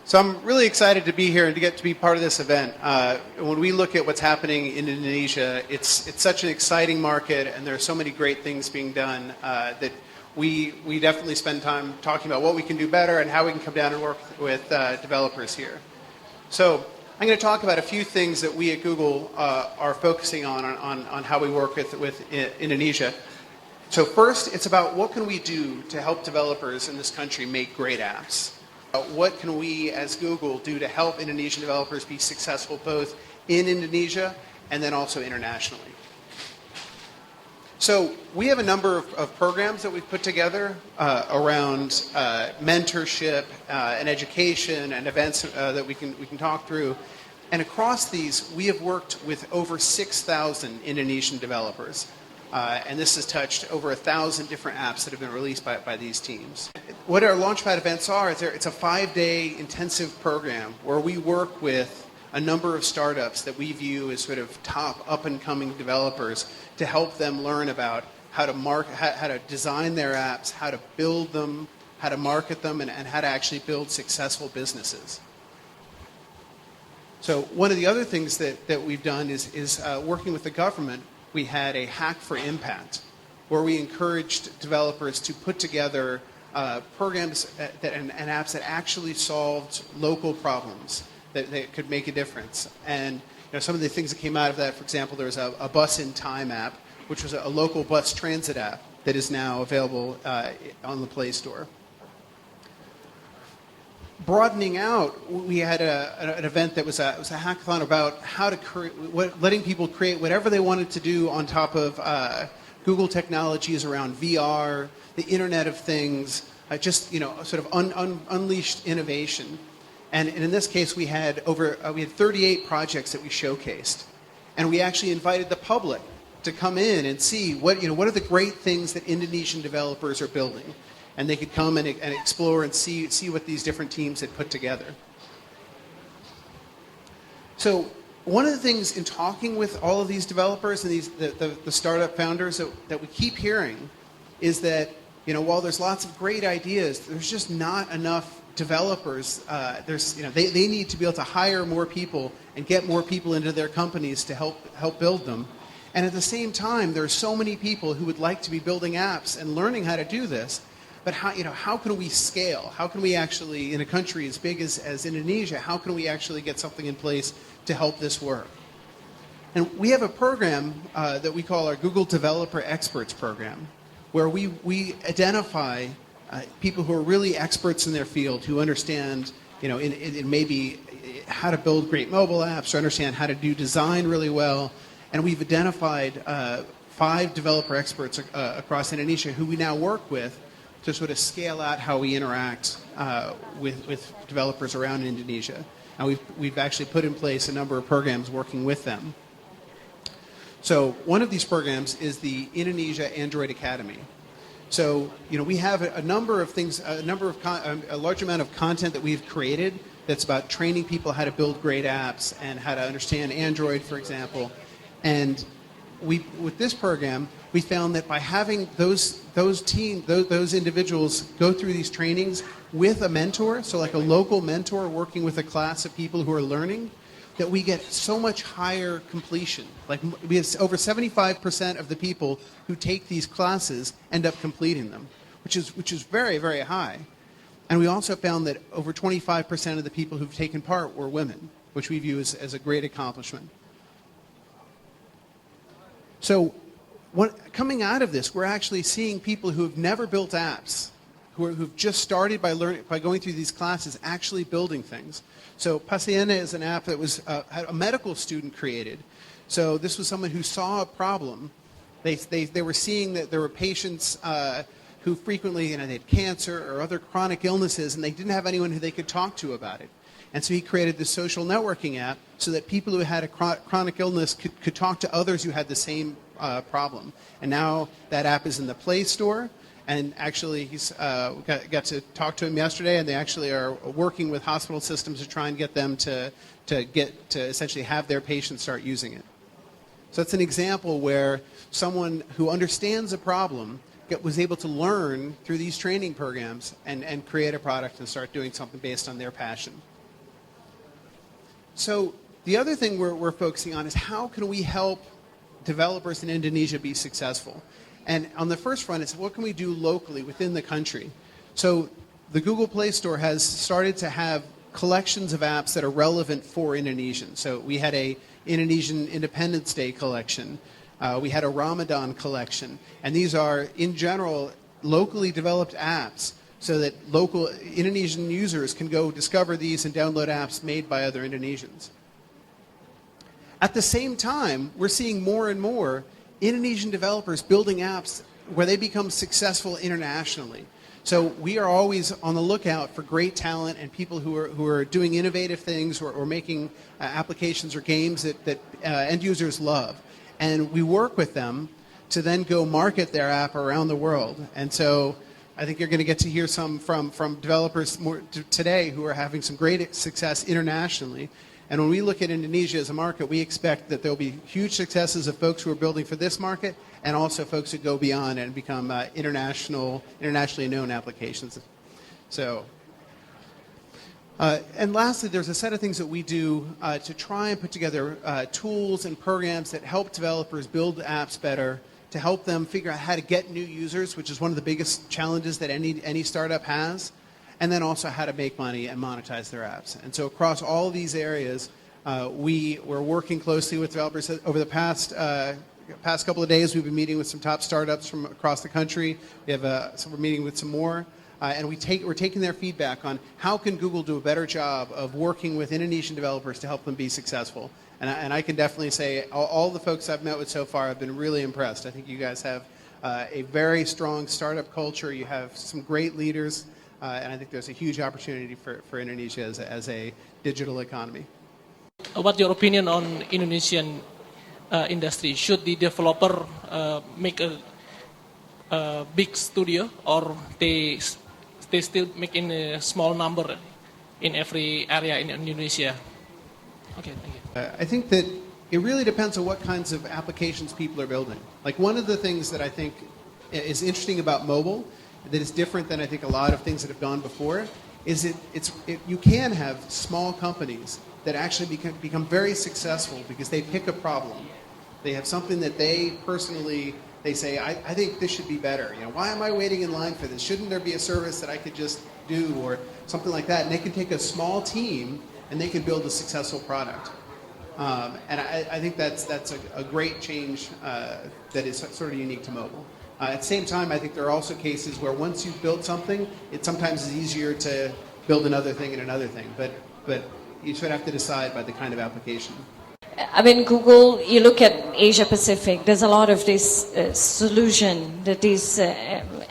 So I'm really excited to be here and to get to be part of this event. When we look at what's happening in Indonesia, it's such an exciting market, and there are so many great things being done that we definitely spend time talking about what we can do better and how we can come down and work with developers here. So I'm going to talk about a few things that we at Google are focusing on how we work with Indonesia. So first, it's about what can we do to help developers in this country make great apps. What can we as Google do to help Indonesian developers be successful both in Indonesia and then also internationally? So we have a number of programs that we've put together around mentorship and education and events that we can talk through. And across these, we have worked with over 6,000 Indonesian developers. And this has touched over 1,000 different apps that have been released by these teams. What our Launchpad events are, it's a 5-day intensive program where we work with a number of startups that we view as sort of top up-and-coming developers to help them learn about how to design their apps, how to build them, how to market them, and how to actually build successful businesses. So one of the other things that we've done is working with the government. We had a Hack for Impact, where we encouraged developers to put together programs and apps that actually solved local problems that could make a difference. And some of the things that came out of that, for example, there was a Bus in Time app, which was a local bus transit app that is now available on the Play Store. Broadening out, we had an event that was a hackathon about how to letting people create whatever they wanted to do on top of Google technologies around VR, the Internet of Things, sort of unleashed innovation. And in this case, we had 38 projects that we showcased, and we actually invited the public to come in and see what are the great things that Indonesian developers are building. And they could come and explore and see what these different teams had put together. So one of the things in talking with all of these developers and the startup founders that we keep hearing is that while there's lots of great ideas, there's just not enough developers. They need to be able to hire more people and get more people into their companies to help build them. And at the same time, there are so many people who would like to be building apps and learning how to do this. But how can we scale? How can we actually, in a country as big as Indonesia, how can we actually get something in place to help this work? And we have a program that we call our Google Developer Experts Program, where we identify people who are really experts in their field, who understand, in maybe how to build great mobile apps or understand how to do design really well. And we've identified 5 developer experts across Indonesia who we now work with to sort of scale out how we interact with developers around Indonesia. And we've actually put in place a number of programs working with them. So one of these programs is the Indonesia Android Academy. So we have a number of things, a large amount of content that we've created that's about training people how to build great apps and how to understand Android, for example. And with this program, we found that by having those individuals go through these trainings with a mentor, so like a local mentor working with a class of people who are learning, that we get so much higher completion. Like we have over 75% of the people who take these classes end up completing them, which is very, very high. And we also found that over 25% of the people who've taken part were women, which we view as a great accomplishment. So coming out of this, we're actually seeing people who have never built apps, who've just started by going through these classes, actually building things. So Paciena is an app that was a medical student created. So this was someone who saw a problem. They were seeing that there were patients who frequently, they had cancer or other chronic illnesses, and they didn't have anyone who they could talk to about it. And so he created this social networking app so that people who had a chronic illness could talk to others who had the same problem. And now that app is in the Play Store. And actually, he's got to talk to him yesterday, and they actually are working with hospital systems to try and get them to essentially have their patients start using it. So it's an example where someone who understands a problem was able to learn through these training programs and create a product and start doing something based on their passion. So the other thing we're focusing on is how can we help developers in Indonesia be successful? And on the first front, it's what can we do locally within the country? So the Google Play Store has started to have collections of apps that are relevant for Indonesians. So we had a Indonesian Independence Day collection. We had a Ramadan collection. And these are, in general, locally developed apps so that local Indonesian users can go discover these and download apps made by other Indonesians. At the same time, we're seeing more and more Indonesian developers building apps where they become successful internationally. So we are always on the lookout for great talent and people who are doing innovative things or making applications or games that end users love. And we work with them to then go market their app around the world. And so I think you're going to get to hear some from developers more today who are having some great success internationally. And when we look at Indonesia as a market, we expect that there will be huge successes of folks who are building for this market and also folks who go beyond and become internationally known applications. So, and lastly, there's a set of things that we do to try and put together tools and programs that help developers build apps better, to help them figure out how to get new users, which is one of the biggest challenges that any startup has, and then also how to make money and monetize their apps. And so across all of these areas, we're working closely with developers. Over the past couple of days, we've been meeting with some top startups from across the country. We have so we're meeting with some more. And we're taking their feedback on how can Google do a better job of working with Indonesian developers to help them be successful. And I can definitely say all the folks I've met with so far have been really impressed. I think you guys have a very strong startup culture. You have some great leaders. And I think there's a huge opportunity for Indonesia as a digital economy. What's your opinion on Indonesian industry? Should the developer make a big studio, or they still make in a small number in every area in Indonesia? Okay, thank you. I think that it really depends on what kinds of applications people are building. Like one of the things that I think is interesting about mobile that is different than I think a lot of things that have gone before is you can have small companies that actually become very successful because they pick a problem. They have something that they say, I think this should be better. You know, why am I waiting in line for this? Shouldn't there be a service that I could just do or something like that? And they can take a small team and they can build a successful product. And I think that's a great change that is sort of unique to mobile. At the same time, I think there are also cases where once you've built something, it sometimes is easier to build another thing and another thing. But you should have to decide by the kind of application. I mean, Google, you look at Asia Pacific, there's a lot of this solution, that these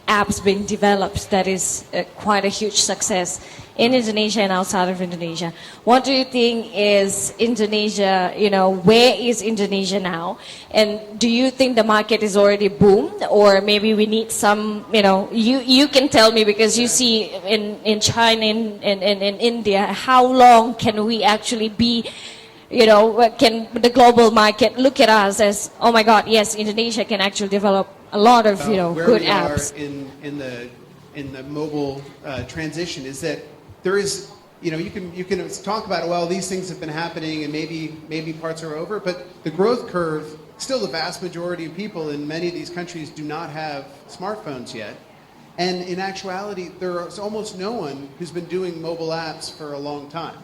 apps being developed that is quite a huge success in Indonesia and outside of Indonesia. What do you think is Indonesia, where is Indonesia now? And do you think the market is already boomed, or maybe we need some, you can tell me, because you see in China, in India, how long can we actually be, can the global market look at us as, oh my God, yes, Indonesia can actually develop a lot of, good apps. In the mobile transition is that there is, you can talk about, well, these things have been happening and maybe parts are over, but the growth curve, still the vast majority of people in many of these countries do not have smartphones yet. And in actuality, there is almost no one who's been doing mobile apps for a long time.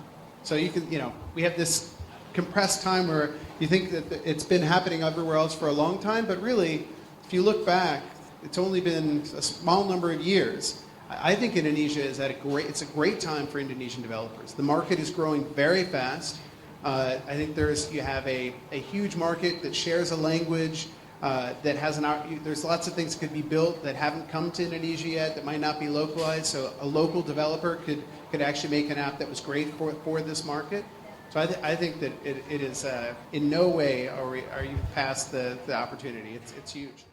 So we have this compressed time where you think that it's been happening everywhere else for a long time, but really, if you look back, it's only been a small number of years. I think Indonesia is it's a great time for Indonesian developers. The market is growing very fast. I think you have a huge market that shares a language, that has there's lots of things that could be built that haven't come to Indonesia yet, that might not be localized. So a local developer could actually make an app that was great for this market. So I think that it is in no way are you past the opportunity. It's huge.